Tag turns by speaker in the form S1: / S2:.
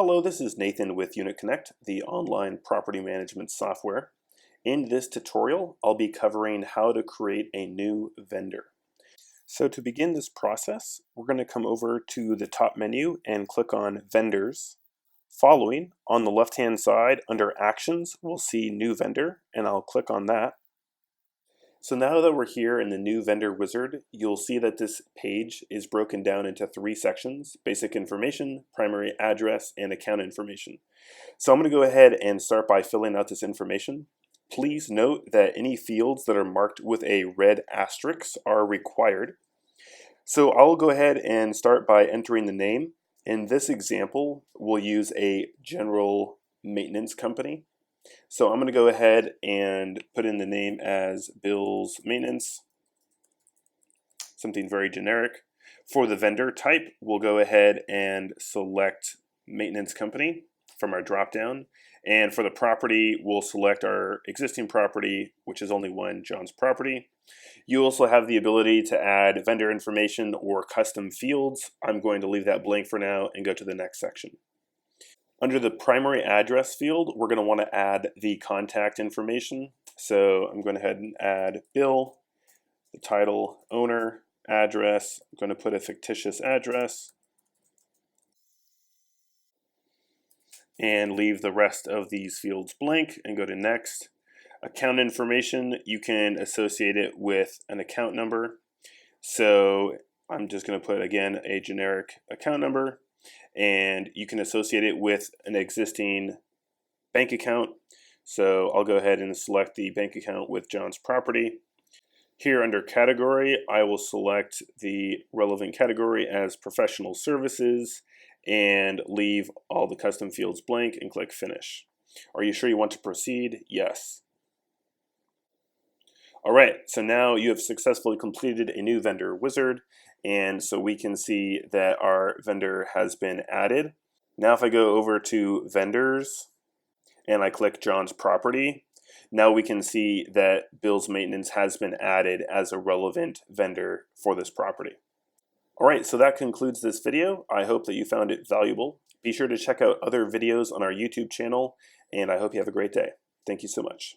S1: Hello, this is Nathan with UnitConnect, the online property management software. In this tutorial, I'll be covering how to create a new vendor. So to begin this process, we're going to come over to the top menu and click on Vendors. Following, on the left-hand side under Actions, we'll see New Vendor, and I'll click on that. So now that we're here in the new vendor wizard, you'll see that this page is broken down into three sections: basic information, primary address, and account information. So I'm going to go ahead and start by filling out this information. Please note that any fields that are marked with a red asterisk are required. So I'll go ahead and start by entering the name. In this example, we'll use a general maintenance company. So I'm going to go ahead and put in the name as Bill's Maintenance, something very generic. For the vendor type, we'll go ahead and select Maintenance Company from our dropdown. And for the property, we'll select our existing property, which is only one, John's property. You also have the ability to add vendor information or custom fields. I'm going to leave that blank for now and go to the next section. Under the primary address field, we're going to want to add the contact information. So I'm going to head and add Bill, the title, owner, address. I'm going to put a fictitious address and leave the rest of these fields blank and go to next. Account information, you can associate it with an account number. So I'm just going to put, again, a generic account number, and you can associate it with an existing bank account. So I'll go ahead and select the bank account with John's property. Here under category, I will select the relevant category as professional services and leave all the custom fields blank and click finish. Are you sure you want to proceed? Yes. All right, so now you have successfully completed a new vendor wizard, and so we can see that our vendor has been added. Now if I go over to vendors and I click John's property, now we can see that Bill's Maintenance has been added as a relevant vendor for this property. All right, so that concludes this video. I hope that you found it valuable. Be sure to check out other videos on our YouTube channel, and I hope you have a great day. Thank you so much.